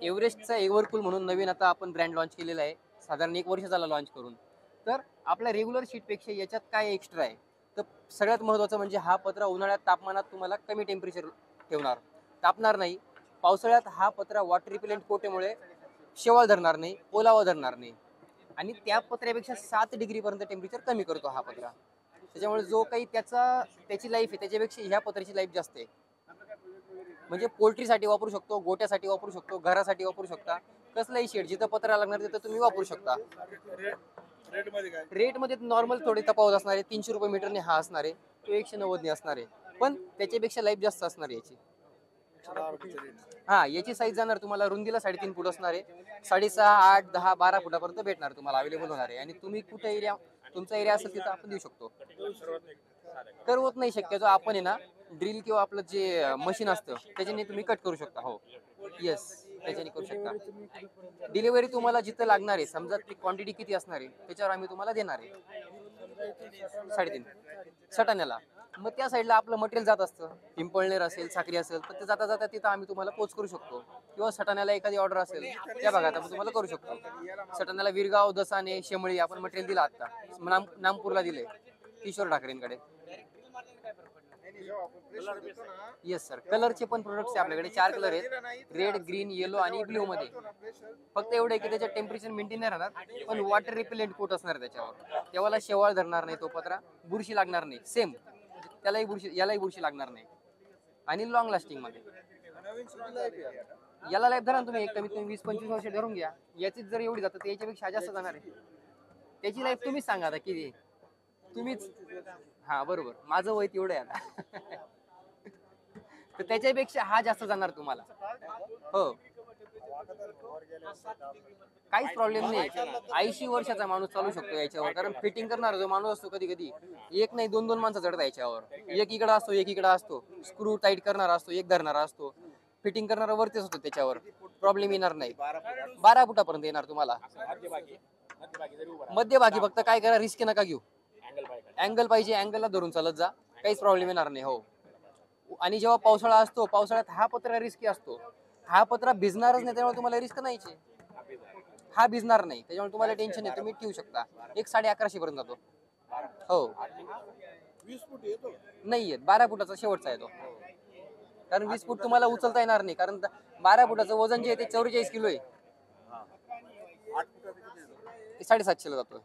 एव्हरेस्टचा एव्हरकूल म्हणून नवीन आता आपण ब्रँड लॉन्च केलेला आहे, साधारण 1 वर्ष झाला लॉन्च करून. तर आपल्या रेग्युलर शीटपेक्षा याच्यात काय एक्स्ट्रा आहे, तर सगळ्यात महत्त्वाचं म्हणजे हा पत्रा उन्हाळ्यात तापमानात तुम्हाला कमी टेम्परेचर ठेवणार, तापणार नाही. पावसाळ्यात हा पत्रा वॉटर रिपेलेंट कोटेमुळे शेवाळ धरणार नाही, ओलावा धरणार नाही. आणि त्या पत्र्यापेक्षा 7 डिग्रीपर्यंत टेम्परेचर कमी करतो हा पत्रा. त्याच्यामुळे जो काही त्याची लाईफ आहे त्याच्यापेक्षा ह्या पत्र्याची लाईफ जास्त आहे. म्हणजे पोल्ट्रीसाठी वापरू शकतो, गोट्यासाठी वापरू शकतो, घरासाठी वापरू शकता. कसलाही शेड जिथं पत्रा लागणार तिथं तुम्ही वापरू शकता. रेटमध्ये नॉर्मल थोडे तफावत असणार आहे. 300 रुपये मीटरने हा असणार आहे, तो 190 ने असणार आहे. पण त्याच्यापेक्षा लाईफ जास्त असणार आहे याची. हा, याची साईज जाणार तुम्हाला रुंदीला 3.5 फूट असणार आहे. 6.5, 8, 10, 12 फुटापर्यंत भेटणार तुम्हाला, अवेलेबल होणार आहे. आणि तुम्ही कुठे एरिया, तुमचा एरिया असेल तिथं आपण देऊ शकतो. करवत नाही शक्यतो आपण आहे ना, ड्रिल किंवा आपलं जे मशीन असतं त्याच्याने तुम्ही कट करू शकता. हो, येस, त्याच्याने करू शकता. डिलिव्हरी तुम्हाला जिथं लागणार आहे, समजा ती क्वांटिटी किती असणार आहे त्याच्यावर आम्ही तुम्हाला देणार आहे. 3.5 सटाण्याला. मग त्या साईडला आपलं मटेरियल जात असतं, पिंपळनेर असेल, साक्री असेल, तर ते जाता जाता तिथं आम्ही तुम्हाला पोच करू शकतो. किंवा सटाण्याला एखादी ऑर्डर असेल त्या भागात आपण तुम्हाला करू शकतो. सटाण्याला विरगाव, दसाने, शेमळी आपण मटेरियल दिलं आता, नामपूरला दिले किशोर ठाकरेंकडे. येस सर, कलरचे पण प्रोडक्ट्स आपल्याकडे 4 कलर आहेत, रेड, ग्रीन, येलो आणि ब्ल्यू मध्ये. फक्त एवढं आहे की त्याच्यात टेम्परेचर मेंटेन नाही राहणार, पण वॉटर रिपेलेंट कोट असणार त्याच्यावर. तेव्हाला शेवाळ धरणार नाही तो पत्रा, बुरशी लागणार नाही. सेम त्यालाही बुरशी, यालाही बुरशी लागणार नाही. आणि लॉंग लास्टिंग मध्ये याला लाईफ धरा तुम्ही एक कमीत कमी 20-25 वर्ष धरून घ्या. याची जर एवढी जातं तर याच्यापेक्षा जास्त जाणार आहे. त्याची लाईफ तुम्हीच सांगा आता किती, तुम्हीच. हा बरोबर, माझं वय तेवढं आहे आता. तर त्याच्यापेक्षा हा जास्त जाणार तुम्हाला. हो, काहीच प्रॉब्लेम नाही. 80 वर्षाचा माणूस चालू शकतो याच्यावर, कारण फिटिंग करणार जो माणूस असतो कधी कधी एक नाही 2-2 माणसं चढतात याच्यावर. एक इकडं असतो, एक इकडं असतो, स्क्रू टाईट करणारा असतो, एक धरणारा असतो, फिटिंग करणारा वरतीच असतो. त्याच्यावर प्रॉब्लेम येणार नाही. 12 फुटापर्यंत येणार तुम्हाला. मध्यभागी फक्त काय करा, रिस्क नका घेऊ. अँगल पाहिजे, अँगलला धरून चालत जा, काहीच प्रॉब्लेम येणार नाही. हो, आणि जेव्हा पावसाळा असतो, पावसाळ्यात हा पत्रा रिस्की असतो. हा पत्रा भिजणारच नाही, त्यामुळे तुम्हाला रिस्क नाहीच. हा भिजणार नाही, त्याच्यामुळे तुम्हाला टेन्शन आहे, तुम्ही ठेवू शकता. 1150 पर्यंत जातो. हो, 20 फूट येतो नाही येत, 12 फुटाचा शेवटचा आहे तो. कारण 20 फूट तुम्हाला उचलता येणार नाही, कारण 12 फुटाचं वजन जे आहे ते 44 किलो आहे. 750 ला जातो.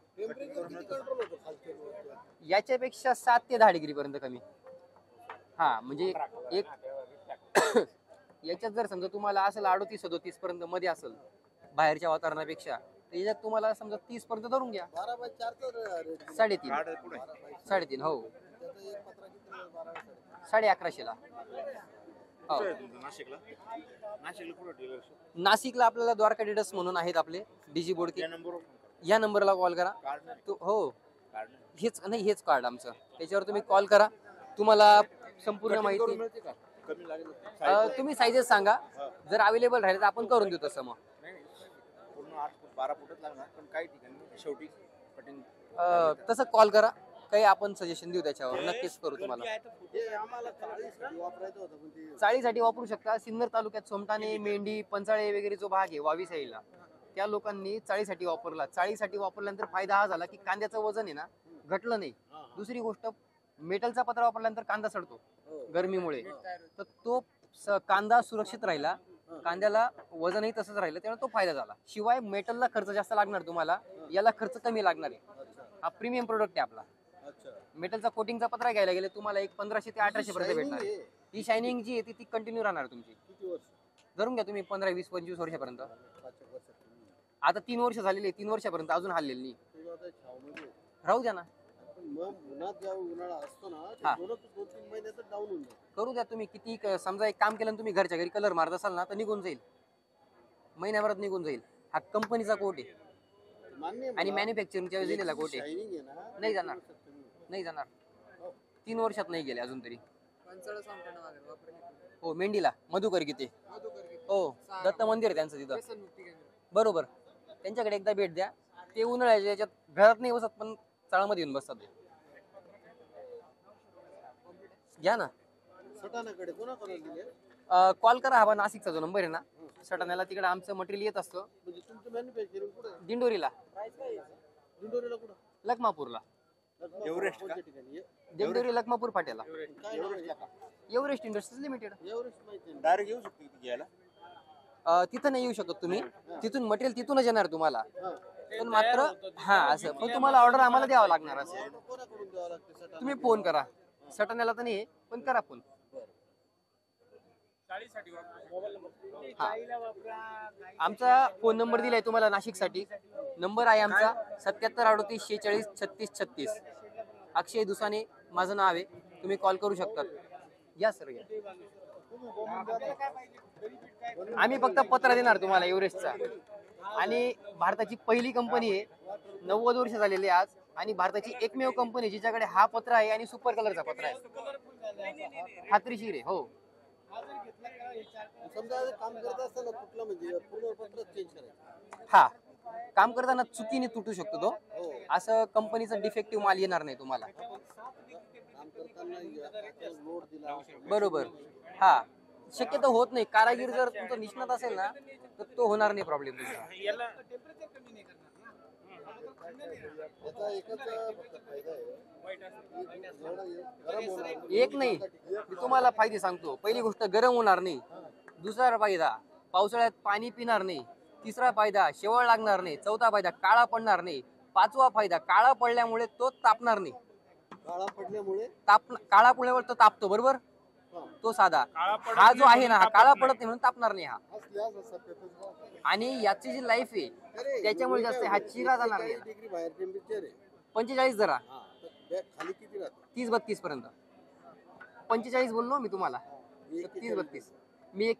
याच्यापेक्षा 7 ते 10 डिग्री पर्यंत कमी. हा, म्हणजे एक याच्यात जर समजा तुम्हाला असेल 38-37 पर्यंत मध्ये असेल बाहेरच्या वातावरणापेक्षा, तर याच्यात तुम्हाला समजा 30 पर्यंत धरून घ्या. 3.5 हो, 1150 ला. हो, नाशिकला आपल्याला द्वारका डिडस म्हणून आहेत आपले डीजी बोर्ड. या नंबरला कॉल करा. हो, हेच कार्ड आमचं, त्याच्यावर तुम्ही कॉल करा, तुम्हाला संपूर्ण माहिती. तुम्ही साईजेस सांगा, जर अवेलेबल राहिले तर आपण करून देऊ तसं. मग तसं कॉल करा, काही आपण सजेशन देऊ त्याच्यावर, नक्कीच करू तुम्हाला. चाळीसाठी वापरू शकता. सिन्नर तालुक्यात सोमठाणे, मेंढी, पंचाळे वगैरे जो भाग आहे वावी साईडला, त्या लोकांनी चाळीसाठी वापरला. चाळीसाठी वापरल्यानंतर फायदा हा झाला की कांद्याचं वजन आहे ना घटलं नाही. दुसरी गोष्ट, मेटलचा पत्रा वापरल्यानंतर कांदा सडतो गरमीमुळे, तर तो कांदा सुरक्षित राहिला, कांद्याला वजनही तसंच राहिलं, त्यामुळे तो फायदा झाला. शिवाय मेटलला खर्च जास्त लागणार तुम्हाला, याला खर्च कमी लागणार आहे. हा प्रीमियम प्रोडक्ट आहे आपला. मेटलचा कोटिंगचा पत्रा घ्यायला गेले तुम्हाला 1500 ते 1800 पर्यंत भेटणार. ही शायनिंग जी आहे ती कंटिन्यू राहणार तुमची. धरून घ्या तुम्ही 15, 20, 25 वर्षापर्यंत. आता 3 वर्ष झालेली, 3 वर्षापर्यंत अजून हल्लेली राहू द्या ना. करू द्या तुम्ही किती. समजा एक काम केलं तुम्ही घरच्या घरी कलर मारत असाल ना, तर निघून जाईल, महिन्याभरात निघून जाईल. हा कंपनीचा कोट आहे आणि मॅन्युफॅक्चरिंगच्या वेळेस दिलेला कोट आहे. नाही जाणार, नाही जाणार. 3 वर्षात नाही गेले अजून तरी. हो, मेंढीला मधुकर गीते. हो, दत्त मंदिर आहे त्यांचं तिथं. बरोबर, त्यांच्याकडे एकदा भेट द्या. ते उन्हाळ्याच्या याच्यात घरात नाही बसत, पण चाळामध्ये येऊन बसतात. घ्या ना. कॉल करा, हा नाशिकचा जो नंबर आहे ना सटाण्याला, तिकडे आमचं मटेरियल येत असतं म्हणजे तुमचं मॅन्युफॅक्चरिंग कुठं आहे? दिंडोरीला, दिंडोरीला कुठं? लखमापूरला, एव्हरेस्ट कोणत्या ठिकाणी? दिंडोरी लखमापूर फाट्याला. काय नाव आहे? Everest industries limited. एव्हरेस्ट माहिती आहे. डायरेक्ट येऊ शकतो इथे घ्यायला. तिथं नाही येऊ शकत तुम्ही, तिथून मटेरियल तिथूनच येणार तुम्हाला, हा. पण मात्र हा असं पण तुम्हाला ऑर्डर आम्हाला द्यावं लागणार. असं ऑर्डर कोणाकडून द्यावं लागते सटाणा? तुम्ही फोन करा, सटाण्याला तर नाही पण करा फोन. हा. आमचा फोन नंबर दिलाय तुम्हाला नाशिकसाठी. नंबर आहे आमचा 7738463636. अक्षय दुसाने माझं नाव आहे, तुम्ही कॉल करू शकतात. या सर या. आम्ही फक्त पत्र देणार तुम्हाला एव्हरेस्टचा, आणि भारताची पहिली कंपनी आहे, 90 वर्ष झालेली आहे आज, आणि भारताची एकमेव कंपनी जिच्याकडे हा पत्र आहे आणि सुपर कलरचा पत्र आहे. खात्रीशीर आहे. हो. समजा काम करत असताना कुठलं म्हणजे पूर्ण पत्र चेंज करायचं. हा, काम करताना चुकीने तुटू शकतो तो, हो. असं कंपनीचा डिफेक्टिव्ह माल येणार नाही तुम्हाला. काम करताना लोड दिला. बरोबर. हा, शक्यतो होत नाही. कारागीर जर तुमचा निष्णात असेल ना तर तो होणार नाही प्रॉब्लेम तुमचा. याचा एकच फक्त फायदा आहे, गरम होणार नाही. एक नाही, मी तुम्हाला फायदे सांगतो. पहिली गोष्ट, गरम होणार नाही. दुसरा फायदा, पावसाळ्यात पाणी पिणार नाही. तिसरा फायदा, शेवळ लागणार नाही. चौथा फायदा, काळा पडणार नाही. पाचवा फायदा, काळा पडल्यामुळे तो तापणार नाही. काळा पडल्यामुळे काळा पडल्यावर तो तापतो, बरोबर. हा. तो साधा. हा जो आहे ना, हा काळा पडत नाही म्हणून तापणार नाही हा. असल्यास असा पेपर राहतो. आणि याची जी लाईफ आहे अरे, त्याच्यामुळे जास्त हा चिरा जाणार नाही. डिग्री बाहेर टेम्परेचर आहे. 45 जरा, हा, तर बॅग खाली किती राहते? 30-32 पर्यंत. 45 बोललो मी तुम्हाला, 30-32.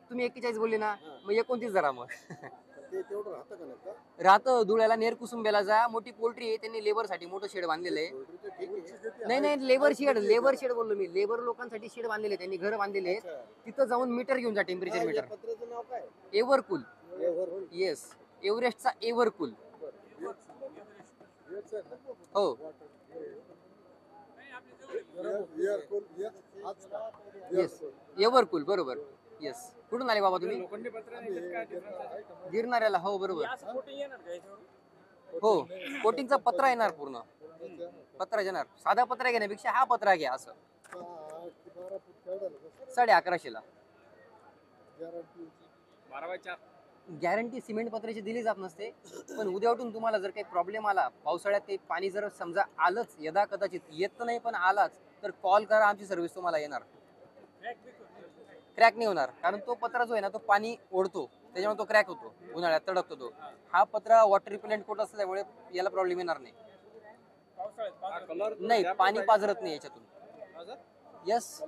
तुम्ही 41 बोलले ना, मग 29 जरा. मग ते तेवढं राहतं का नाही का? राहतं. धुळ्याला नेरकुसुंबेला जा, मोठी पोल्ट्री आहे, त्यांनी लेबर साठी मोठं शेड बांधलेलं आहे. पोल्ट्रीचं ठीक आहे. नाही, लेबर शेड बोललो मी. लेबर लोकांसाठी शेड बांधलेले, त्यांनी घर बांधलेले आहेत. अच्छा. तिथं जाऊन मीटर घेऊन जा, हा, टेम्परेचर या मीटर. पत्राचं नाव काय? एव्हरकूल. एव्हर. येस, एव्हरेस्टचा एव्हरकूल. हो. येस, एव्हरकूल, बरोबर. येस. कुठून आले बाबा तुम्ही? गिरणाऱ्याला. हो, बरोबर. हो, कोटिंगचा पत्रा येणार, पूर्ण पत्रा येणार. साधा पत्रा घेण्यापेक्षा हा पत्रा घ्या. असं 1150ला. गॅरंटी सिमेंट पत्र्याची दिली जात नसते, पण उद्या उठून तुम्हाला जर काही प्रॉब्लेम आला, पावसाळ्यात ते पाणी जर समजा आलंच, यदा कदाचित येत नाही पण आलाच, तर कॉल करा, आमची सर्व्हिस तुम्हाला येणार. क्रॅक नाही होणार, कारण तो पत्रा जो आहे ना तो पाणी ओढतो, त्याच्यामुळे तो क्रॅक होतो, उन्हाळ्यात तडकतो तो. हा पत्रा वॉटर रिपेलेंट कोट असल्यामुळे याला प्रॉब्लेम येणार नाही. नाही, पाणी पाझरत नाही याच्यातून. यस.